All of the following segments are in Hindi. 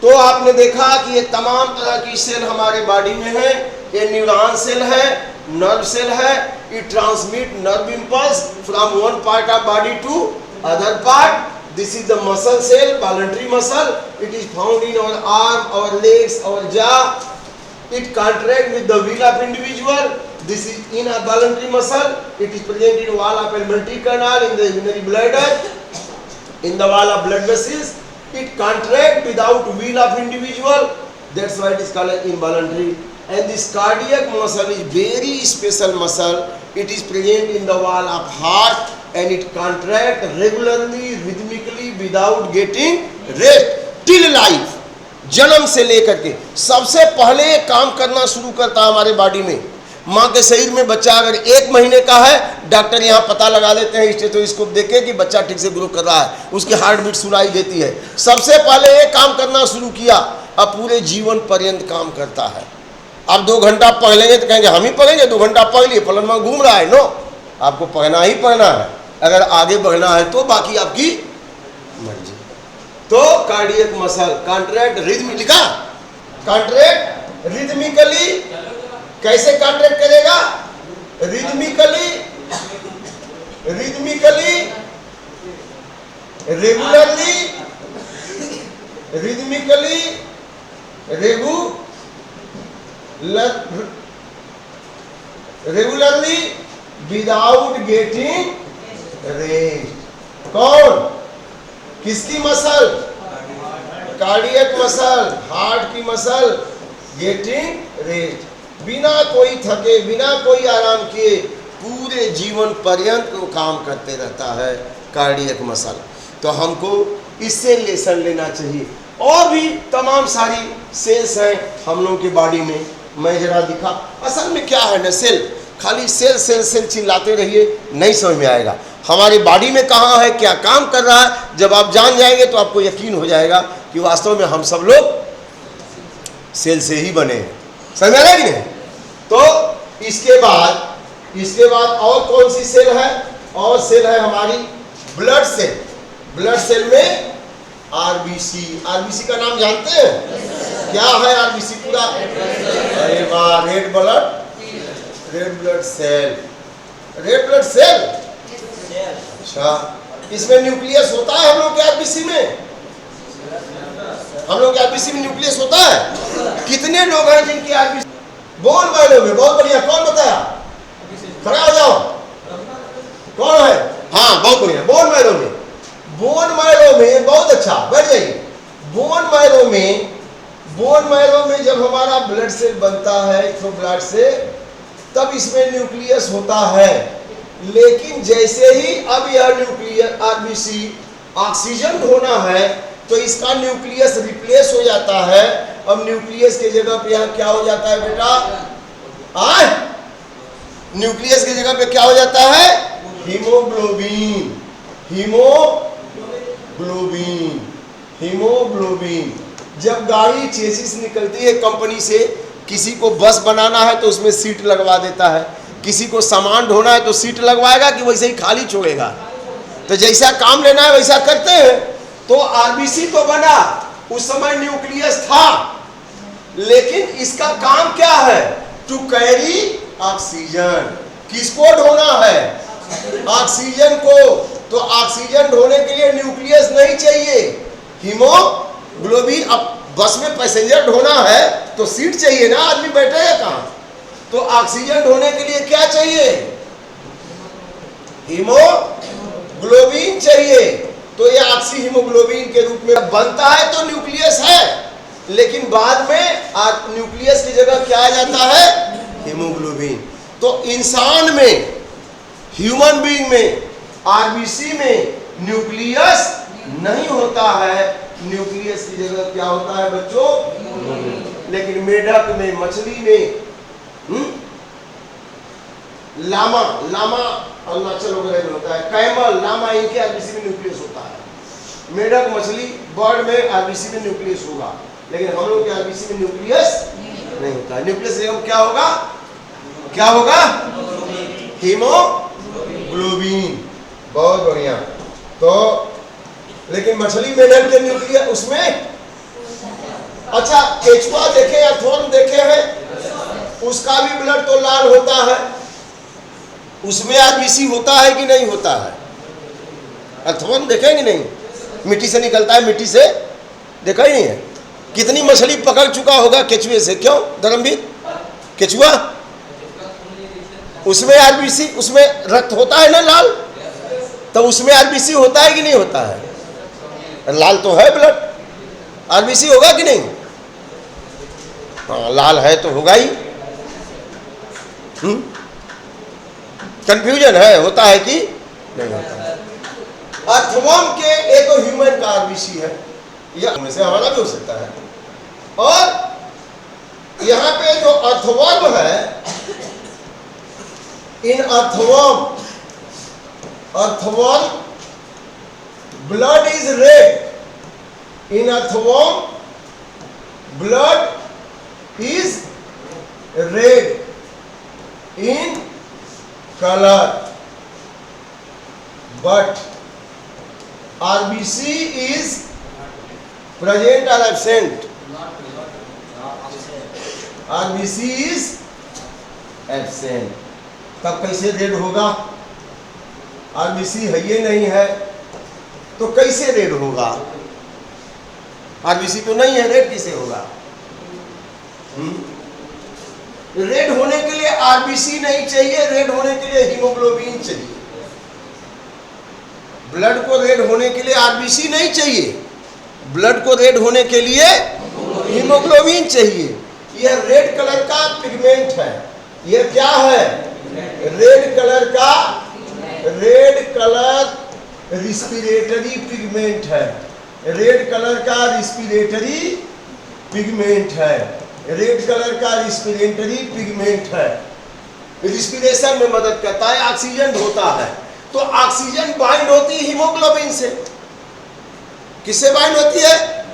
तो आपने देखा कि ये तमाम तरह की सेल हमारे बॉडी में है। ये न्यूरॉन सेल है, नर्व सेल है, it transmit nerve impulse from one part of body to other part. This is the muscle cell, voluntary muscle. It is found in our arm, our legs, our jaw. It contracts with the will of individual. This is involuntary muscle. It is present in wall of alimentary canal, in the urinary bladder, in the wall of blood vessels. It contracts without will of individual. That's why it is called involuntary. And this cardiac muscle is very special muscle. It is present in the wall of heart. And it contract regularly, rhythmically, without getting rest till life. जन्म से लेकर के सबसे पहले काम करना शुरू करता है हमारे बॉडी में। माँ के शरीर में बच्चा अगर 1 महीने का है, डॉक्टर यहाँ पता लगा देते हैं स्टेथोस्कोप देके कि बच्चा ठीक से ग्रो कर रहा है, उसकी हार्ट बीट सुनाई देती है। सबसे पहले ये काम करना शुरू किया, अब पूरे जीवन पर्यंत काम करता है। अब 2 घंटा पढ़ लेंगे तो कहेंगे हम ही पढ़ेंगे, 2 घंटा पढ़ लिए पलन में घूम रहा है। नो, आपको पढ़ना ही पढ़ना है। अगर आगे बढ़ना है तो बाकी आपकी मर्जी। तो कार्डियक मसल कॉन्ट्रैक्ट रिदम लिखा, कॉन्ट्रैक्ट रिदमिकली। कैसे कॉन्ट्रैक्ट करेगा? Rhythmically, rhythmically, regularly, rhythmically, regularly, without getting rest. कौन? किसकी मसल? कार्डियक मसल, हार्ट की मसल। गेटिंग रेस्ट, बिना कोई थके, बिना कोई आराम किए पूरे जीवन पर्यंत वो काम करते रहता है कार्डियक मसल। तो हमको इससे लेसन लेना चाहिए। और भी तमाम सारी सेल्स हैं हम लोगों की बॉडी में। मैं जरा दिखा, असल में क्या है ना, सेल खाली सेल सेल सेल चिल्लाते रहिए, नहीं समझ में आएगा हमारी बॉडी में कहाँ है, क्या काम कर रहा है। जब आप जान जाएंगे तो आपको यकीन हो जाएगा कि वास्तव में हम सब लोग सेल से ही बने हैं। समझ में आ रहा है कि नहीं? तो इसके बाद और कौन सी सेल है? और सेल है हमारी ब्लड सेल। ब्लड सेल में आरबीसी। आरबीसी का नाम जानते हैं? क्या है आरबीसी पूरा? अरे वाह, red blood cell. Red blood cell, अच्छा। इसमें न्यूक्लियस होता है हम लोग के आरबीसी में? हम लोग के आरबीसी में न्यूक्लियस होता है? कितने लोग हैं जिनके आरबीसी बोन मैरो में? बहुत बढ़िया, कौन बताया? खड़ा हो जाओ, कौन है? हाँ, बहुत बढ़िया, बोन मैरो में। बोन मैरो में, बहुत अच्छा, बैठ जाइए। बोन मैरो में जब हमारा ब्लड सेल बनता है तो ब्लड से, तब इसमें न्यूक्लियस होता है। लेकिन जैसे ही अब यह न्यूक्लियस आरबीसी ऑक्सीजन ढोना है तो इसका न्यूक्लियस रिप्लेस हो जाता है। अब न्यूक्लियस के जगह पे यहाँ क्या हो जाता है बेटा? न्यूक्लियस की जगह पे क्या हो जाता है? हीमोग्लोबिन। हीमोग्लोबिन। जब गाड़ी चेसिस निकलती है कंपनी से, किसी को बस बनाना है तो उसमें सीट लगवा देता है, किसी को सामान ढोना है तो सीट लगवाएगा कि वैसे ही खाली छोड़ेगा? तो जैसा काम लेना है वैसा करते हैं। तो आरबीसी तो बना, उस समय न्यूक्लियस था, लेकिन इसका काम क्या है? To carry oxygen. किसको ढोना है? ऑक्सीजन को। तो ऑक्सीजन ढोने के लिए न्यूक्लियस नहीं चाहिए, हीमोग्लोबिन। अब बस में पैसेंजर ढोना है तो सीट चाहिए ना, आदमी बैठेगा कहाँ? तो ऑक्सीजन ढोने के लिए क्या चाहिए? हीमोग्लोबिन चाहिए। तो ये ऑक्सी हीमोग्लोबिन के रूप में बनता है तो न्यूक्लियस है, लेकिन बाद में न्यूक्लियस की जगह क्या आ जाता है? हीमोग्लोबिन। तो इंसान में, ह्यूमन बीइंग में, आरबीसी में न्यूक्लियस नहीं होता है। न्यूक्लियस की जगह क्या होता है बच्चों? लेकिन मेढक में, मछली में, लामा अरुणाचल वगैरह में होता है, कैमल, लामा, इनके आरबीसी में न्यूक्लियस होता है। मेढक, मछली, बर्ड में आरबीसी में न्यूक्लियस होगा, लेकिन हम लोग के आरबीसी में न्यूक्लियस नहीं होता है। न्यूक्लियस जगह क्या होगा? क्या होगा? हीमोग्लोबिन। बहुत बढ़िया। तो लेकिन मछली, मेढक के न्यूक्लियस उसमें अच्छा, केचुआ देखे, अर्थवर्म देखे हैं, उसका भी ब्लड तो लाल होता है, उसमें आरबीसी होता है कि नहीं होता है? अर्थवर्म देखेंगे नहीं, मिट्टी से निकलता है, मिट्टी से देखा ही नहीं है। कितनी मछली पकड़ चुका होगा केचुए से, क्यों धर्मवीर? केचुआ उसमें आरबीसी, उसमें रक्त होता है ना लाल, तो उसमें आरबीसी होता है कि नहीं होता है? लाल तो है ब्लड, आरबीसी होगा कि नहीं? हाँ, लाल है तो होगा ही। कंफ्यूजन है, होता है कि नहीं होता है? अर्थवर्म के एक तो ह्यूमन का आरबीसी है, या उनमें से हमारा भी हो सकता है। और यहां पे जो अर्थवर्म है, इन earthworm blood is red. In earthworm blood is red in colour, but RBC is present or absent? RBC is absent। तब कैसे रेड होगा? RBC है ये नहीं है तो कैसे रेड होगा? RBC तो नहीं है, रेड कैसे होगा? रेड होने के लिए RBC नहीं चाहिए, रेड होने के लिए हीमोग्लोबिन चाहिए। ब्लड को रेड होने के लिए आरबीसी नहीं चाहिए, ब्लड को रेड होने के लिए हीमोग्लोबिन चाहिए। यह रेड कलर का पिगमेंट है। यह क्या है? रेड कलर रिस्पिरेटरी पिगमेंट है। रेड कलर का रिस्पिरेटरी पिगमेंट है। रेड कलर का रिस्पिरेटरी पिगमेंट है। रिस्पिरेशन में मदद करता है, ऑक्सीजन ढोता है। तो ऑक्सीजन बाइंड होती है हीमोग्लोबिन से। किससे बाइंड होती है?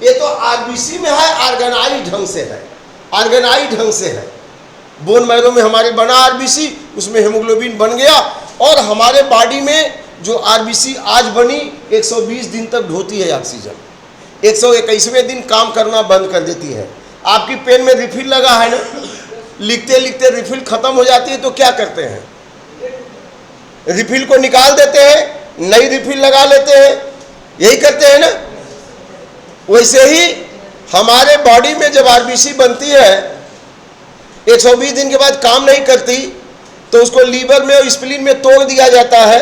ये तो आरबीसी में है, ऑर्गेनाइज ढंग से है, ऑर्गेनाइज ढंग से है। बोन मैरो में हमारे बना आरबीसी, उसमें हीमोग्लोबिन बन गया, और हमारे बॉडी में जो आरबीसी आज बनी 120 दिन तक ढोती है ऑक्सीजन। 121वें दिन काम करना बंद कर देती है। आपकी पेन में रिफिल लगा है ना, लिखते लिखते रिफिल खत्म हो जाती है तो क्या करते हैं? रिफिल को निकाल देते हैं, नई रिफिल लगा लेते हैं, यही करते हैं ना। वैसे ही हमारे बॉडी में जब आरबीसी बनती है 120 दिन के बाद काम नहीं करती, तो उसको लीवर में और स्प्लीन में तोड़ दिया जाता है।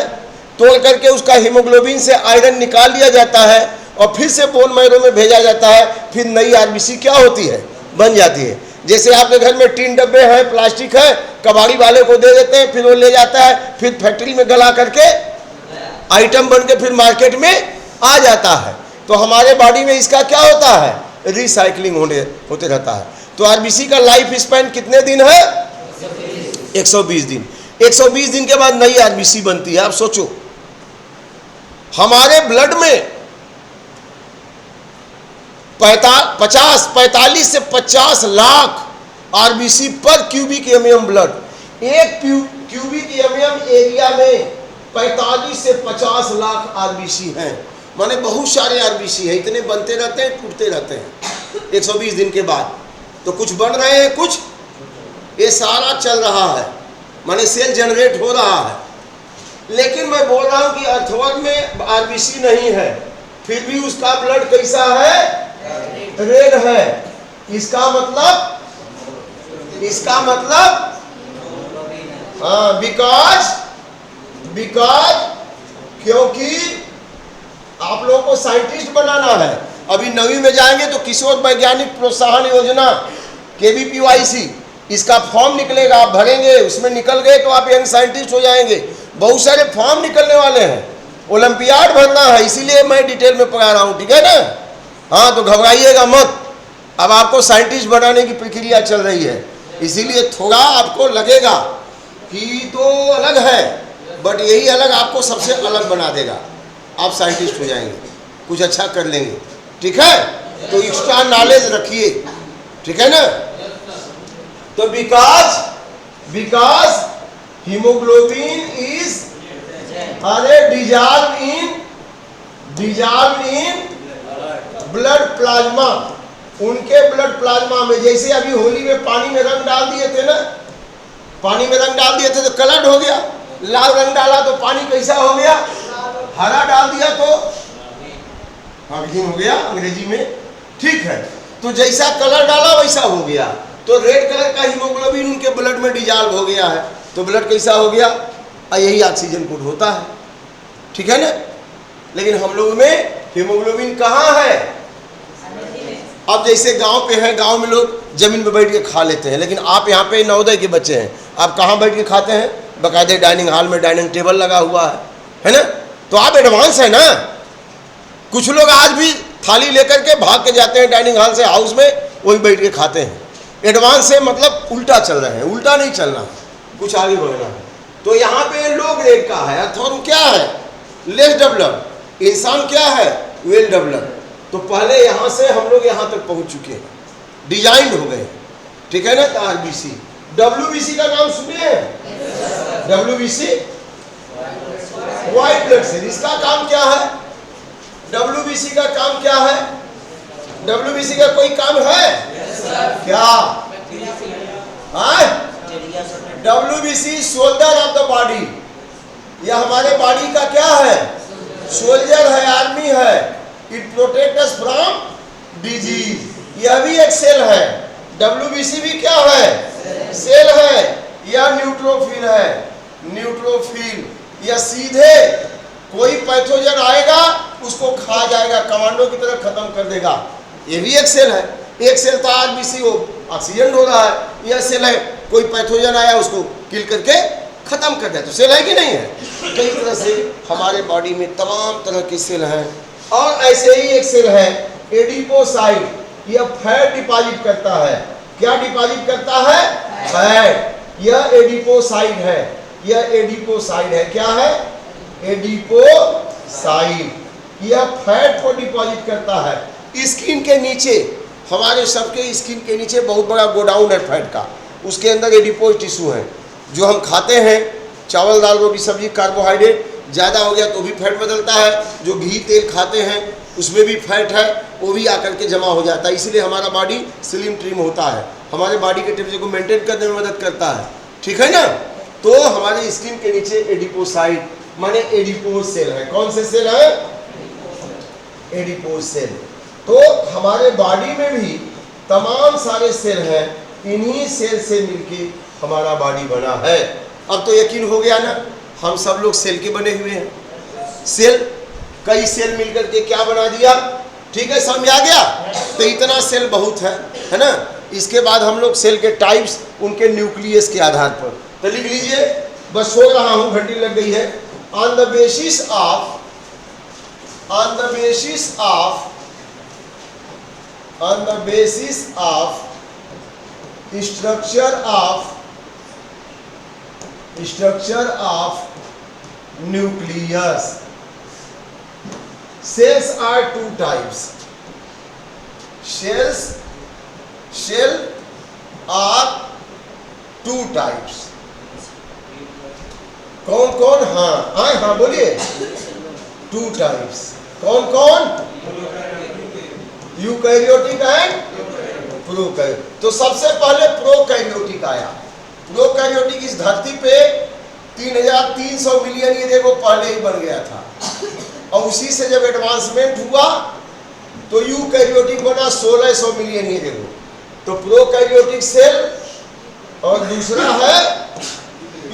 तोड़ करके उसका हीमोग्लोबिन से आयरन निकाल लिया जाता है और फिर से बोन मैरो में भेजा जाता है। फिर नई आरबीसी क्या होती है? बन जाती है। जैसे आपके घर में टीन डब्बे हैं, प्लास्टिक है, कबाड़ी वाले को दे देते हैं, फिर वो ले जाता है, फिर फैक्ट्री में गला करके आइटम बन के फिर मार्केट में आ जाता है। तो हमारे बॉडी में इसका क्या होता है? रिसाइकलिंग होते रहता है। तो आरबीसी का लाइफ स्पैन कितने दिन है? 120 दिन। 120 दिन के बाद नई आरबीसी बनती है। आप सोचो, हमारे ब्लड में 45 से 50 लाख आरबीसी पर क्यूबिक एमएम ब्लड। एक क्यूबिक एमएम एरिया में 45 से 50 लाख आरबीसी हैं। माने बहुत सारे आरबीसी हैं, इतने बनते रहते हैं, टूटते रहते हैं 120 दिन के बाद। तो कुछ बन रहे हैं, कुछ ये सारा चल रहा है, माने सेल जनरेट हो रहा है। लेकिन मैं बोल रहा हूं कि अर्थवर्म में आरबीसी नहीं है, फिर भी उसका ब्लड कैसा है? रेड है। इसका मतलब हाँ, बिकॉज क्योंकि आप लोगों को साइंटिस्ट बनाना है। अभी 9वीं में जाएंगे तो किशोर वैज्ञानिक प्रोत्साहन योजना KVPYC, इसका फॉर्म निकलेगा, आप भरेंगे, उसमें निकल गए तो आप यंग साइंटिस्ट हो जाएंगे। बहुत सारे फॉर्म निकलने वाले हैं, ओलंपियाड भरना है, इसीलिए मैं डिटेल में पढ़ा रहा हूँ, ठीक है ना। हाँ, तो घबराइएगा मत, अब आपको साइंटिस्ट बनाने की प्रक्रिया चल रही है, इसीलिए थोड़ा आपको लगेगा कि तो अलग है, बट यही अलग आपको सबसे अलग बना देगा। आप साइंटिस्ट हो जाएंगे, कुछ अच्छा कर लेंगे, ठीक है। तो एक्स्ट्रा नॉलेज रखिए, ठीक है ना। तो because haemoglobin is dissolve in blood plasma. उनके ब्लड प्लाज्मा में, जैसे अभी होली में पानी में रंग डाल दिए थे ना, पानी में रंग डाल दिए थे तो कलर्ड हो गया, लाल रंग डाला तो पानी कैसा हो गया, हरा डाल दिया तो ग्रीन हो गया अंग्रेजी में, ठीक है। तो जैसा कलर डाला वैसा हो गया। तो रेड कलर का हीमोग्लोबिन उनके ब्लड में डिजॉल्व हो गया है, तो ब्लड कैसा हो गया, यही ऑक्सीजन कोड होता है, ठीक है ना। लेकिन हम लोग में हीमोग्लोबिन कहाँ है? अब जैसे गांव पे है, गांव में लोग जमीन पे बैठ के खा लेते हैं, लेकिन आप यहाँ पे नवोदय के बच्चे हैं, आप कहाँ बैठ के खाते हैं? बाकायदे डाइनिंग हॉल में डाइनिंग टेबल लगा हुआ है ना। तो आप एडवांस है ना। कुछ लोग आज भी थाली लेकर के भाग के जाते हैं डाइनिंग हॉल से हाउस में, वही बैठ के खाते हैं। एडवांस से मतलब उल्टा चल रहे हैं, उल्टा नहीं चलना, कुछ आगे बढ़ना है। तो यहाँ पे लो ग्रेड का है, अथवा क्या है, लेस डेवलप। इंसान क्या है, वेल डेवलप। तो पहले यहाँ से हम लोग यहाँ तक पहुँच चुके हैं, डिजाइंड हो गए, ठीक है ना। तो आरबीसी, डब्ल्यूबीसी का नाम सुने हैं? डब्ल्यूबीसी व्हाइट ब्लड सेल, इसका काम क्या है? डब्ल्यूबीसी का काम क्या है? डब्ल्यूबीसी का कोई काम है क्या? WBC soldier of the body, यह हमारे बॉडी का क्या है? सोल्जर है, आर्मी है। It protect us from disease, यह भी एक सेल है। डब्ल्यूबीसी भी क्या है? सेल है। यह न्यूट्रोफिल है, न्यूट्रोफिल। यह सीधे कोई पैथोजन आएगा उसको खा जाएगा, कमांडो की तरह खत्म कर देगा। ये भी एक सेल है। एक सेल तो आरबीसी वो ऑक्सीजन हो रहा है, यह सेल है कोई पैथोजन आया उसको किल करके खत्म कर दिया, तो सेल है कि नहीं है? कई तरह से हमारे बॉडी में तमाम तरह के सेल हैं। और ऐसे ही एक सेल है एडिपोसाइट, यह फैट डिपॉजिट करता है। क्या डिपॉजिट करता है? फैट। यह एडिपोसाइट है, यह एडिपोसाइट है। क्या है? एडिपोसाइट। यह फैट को डिपॉजिट करता है। स्किन के नीचे, हमारे सबके स्किन के नीचे बहुत बड़ा गोडाउन है फैट का, उसके अंदर एडिपोज टिश्यू है। जो हम खाते हैं चावल दाल रोटी सब्जी, कार्बोहाइड्रेट ज़्यादा हो गया तो भी फैट बदलता है। जो घी तेल खाते हैं उसमें भी फैट है, वो भी आकर के जमा हो जाता है। इसलिए हमारा बॉडी स्लिम ट्रिम होता है, हमारे बॉडी के टेम्परेचर को मेंटेन करने में मदद करता है, ठीक है ना। तो हमारे स्किन के नीचे एडिपोसाइट माने एडिपोज सेल है। कौन से सेल है? Adipose cell. तो हमारे बॉडी में भी तमाम सारे सेल हैं, इन्हीं सेल से मिलके हमारा बॉडी बना है। अब तो यकीन हो गया ना, हम सब लोग सेल के बने हुए हैं। सेल, कई सेल मिलकर के क्या बना दिया, ठीक है, समझ आ गया। तो इतना सेल बहुत है ना। इसके बाद हम लोग सेल के टाइप्स उनके न्यूक्लियस के आधार पर, तो लिख लीजिए, बस हो रहा हूं, घंटी लग गई है। On the basis of structure of nucleus, cells are two types. Cell are two types. कौन कौन? हाँ बोलिए। two types कौन कौन? Eukaryotic and prokaryotic. तो सबसे पहले प्रोकैरियोटिक आया। प्रोकैरियोटिक इस धरती पे 3300 मिलियन ये देखो पहले ही बन गया था, और उसी से जब एडवांसमेंट हुआ तो यूकैरियोटिक बना 1600 मिलियन ये देखो। तो प्रोकैरियोटिक सेल और दूसरा है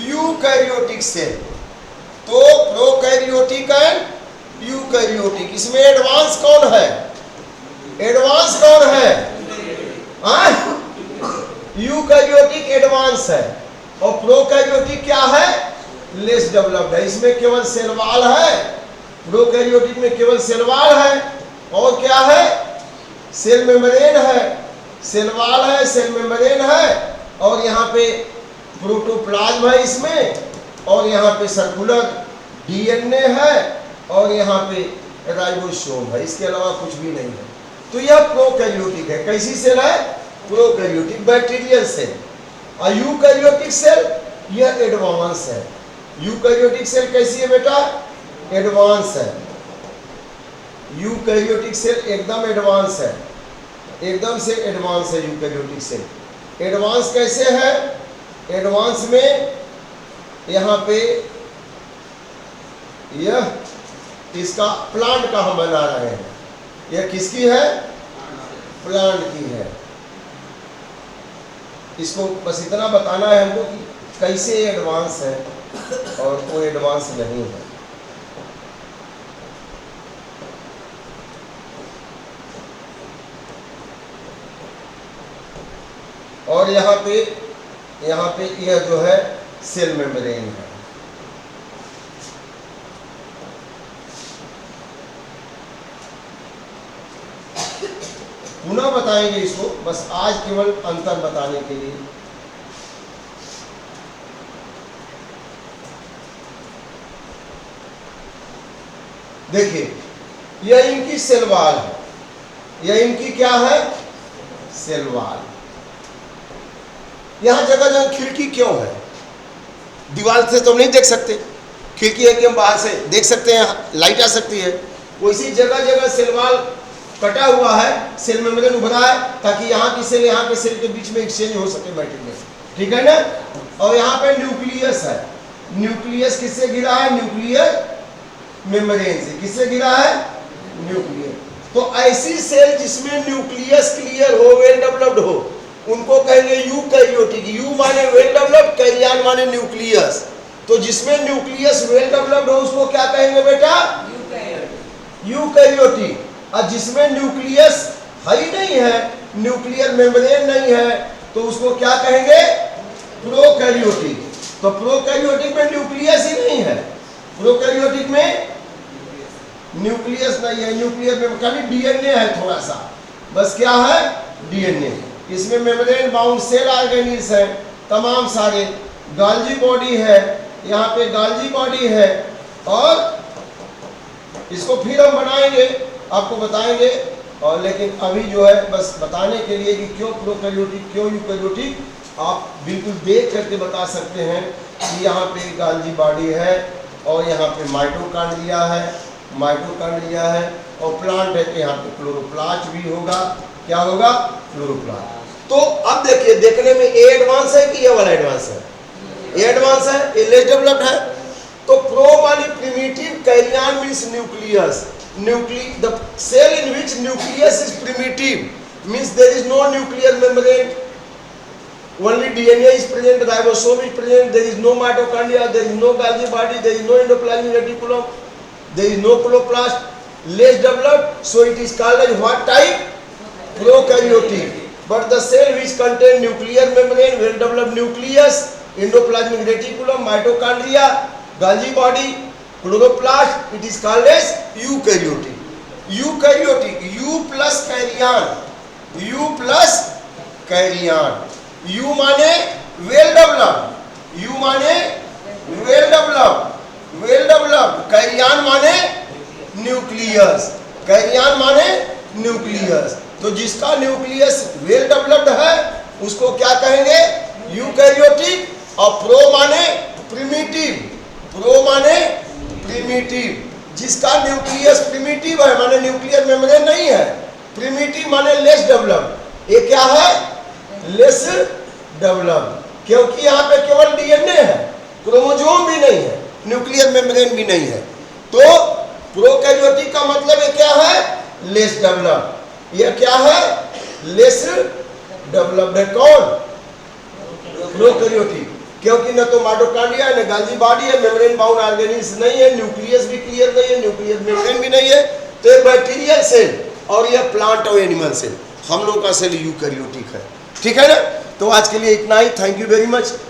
यूकैरियोटिक सेल। तो प्रोकैरियोटिक एंड यूकैरियोटिक, इसमें एडवांस कौन है? यूकैरियोटिक एडवांस है, और प्रोकैरियोटिक क्या है? लेस डेवलप्ड है। इसमें केवल सेल वॉल है, प्रोकैरियोटिक में केवल सेल वॉल है, और क्या है? सेल मेम्ब्रेन है, सेल वॉल है, सेल मेम्ब्रेन है, और यहाँ पे प्रोटोप्लाज्म है इसमें, और यहाँ पे सर्कुलर डीएनए है, और यहाँ पे राइबोसोम है। इसके अलावा कुछ भी नहीं है। तो यह प्रोकैरियोटिक है। कैसी सेल है? Prokaryotic, bacterial cell. और यूकैरियोटिक सेल यह एडवांस है। यूकैरियोटिक सेल कैसी है बेटा? एडवांस है। यूकैरियोटिक सेल एकदम एडवांस है। एकदम से एडवांस है यूकैरियोटिक सेल। एडवांस कैसे है? एडवांस में यहाँ पे यह इसका प्लांट का हम बना रहे हैं। यह किसकी है? प्लांट की है। इसको बस इतना बताना है हमको कि कैसे एडवांस है और वो एडवांस नहीं है। और यहाँ पे यह जो है सेल मेम्ब्रेन है। पुनः बताएंगे इसको, बस आज केवल अंतर बताने के लिए। देखिए, यह इनकी सेल वॉल है। यह इनकी क्या है? Cell wall. यहां जगह जगह खिड़की क्यों है? दीवार से तो हम नहीं देख सकते, खिड़की है कि हम बाहर से देख सकते हैं, लाइट आ सकती है। वैसी जगह जगह सेल वॉल कटा हुआ है, सेल मेम्ब्रेन उभरा है, ताकि यहाँ की सेल यहाँ के सेल के बीच में एक्सचेंज हो सके मैटेरियल, ठीक है ना। और यहाँ पे न्यूक्लियस है। न्यूक्लियस किससे घिरा है? न्यूक्लियर मेम्ब्रेन से। किससे घिरा है? न्यूक्लियर। तो ऐसी सेल जिसमें न्यूक्लियस क्लियर हो, वेल डेवलप्ड हो, उनको कहेंगे यूकैरियोटिक। यू माने वेल डेवलप्ड, कैरियन माने न्यूक्लियस। तो जिसमें न्यूक्लियस वेल डेवलप्ड हो उसको क्या कहेंगे बेटा? यूकैरियोटिक। और जिसमें न्यूक्लियस है ही नहीं है, न्यूक्लियर मेम्ब्रेन नहीं है, तो उसको क्या कहेंगे? प्रोकैरियोटिक। तो प्रोकैरियोटिक में न्यूक्लियस ही नहीं है। प्रोकैरियोटिक में न्यूक्लियस नहीं है, न्यूक्लियर में खाली डीएनए है थोड़ा सा, बस क्या है? डीएनए। इसमें मेम्ब्रेन बाउंड सेल ऑर्गेनील्स है तमाम सारे। गाल्जी बॉडी है, यहाँ पे गाल्जी बॉडी है। और इसको फिर हम बनाएंगे, आपको बताएंगे। और लेकिन अभी जो है बस बताने के लिए कि क्यों प्रोकैरियोटिक क्यों यूकैरियोटिक, आप बिल्कुल देख करके बता सकते हैं कि यहाँ पे गाल्जी बॉडी है और यहाँ पे माइटोकॉन्ड्रिया है, माइटोकॉन्ड्रिया है। और प्लांट है कि यहाँ पे क्लोरोप्लास्ट भी होगा। क्या होगा? क्लोरोप्लास्ट। तो अब देखिए, देखने में ए एडवांस है कि ये वाला एडवांस है? ए एडवांस है, ए लेस डेवलप्ड है। तो प्रो मानी primitive, karyon means nucleus. The cell in which nucleus is primitive means there is no nuclear membrane, only DNA is present, ribosome is present, there is no mitochondria, there is no Golgi body, there is no endoplasmic reticulum, there is no chloroplast, less developed, so it is called as what type? Prokaryotic. But the cell which contain nuclear membrane, well developed nucleus, endoplasmic reticulum, mitochondria, Golgi body, chloroplast, it is called as eukaryotic. Eukaryotic, U plus carrion, U plus carrion. U माने well developed, U माने well developed, well developed. carrion माने न्यूक्लियस, carrion माने न्यूक्लियस। तो जिसका न्यूक्लियस वेल डेवलप्ड है उसको क्या कहेंगे? यूकैरियोटिक। और प्रो माने प्रिमिटिव, प्रो माने प्रिमिटिव। जिसका न्यूक्लियस प्रिमिटिव है माने न्यूक्लियर मेम्ब्रेन नहीं है, प्रिमिटिव माने लेस डेवलप्ड। ये क्या है? लेस डेवलप्ड, क्योंकि यहाँ पे केवल डीएनए है, क्रोमोसोम भी नहीं है, न्यूक्लियर मेम्ब्रेन भी नहीं है। तो प्रोकैरियोटिक का मतलब ये क्या है? Less developed. ये क्या है? लेस डेवलप्ड है। कौन? प्रोकैरियोटिक। क्योंकि न तो माइटोकॉन्ड्रिया है, न गाल्जी बॉडी है, मेम्ब्रेन बाउंड ऑर्गेनील्स नहीं है, न्यूक्लियस भी क्लियर नहीं है, न्यूक्लियर मेम्ब्रेन भी नहीं है। तो ये बैक्टीरियल सेल और ये प्लांट और एनिमल सेल, हम लोगों का सेल यूकैरियोटिक है। ठीक है ना। तो आज के लिए इतना ही। Thank you very much.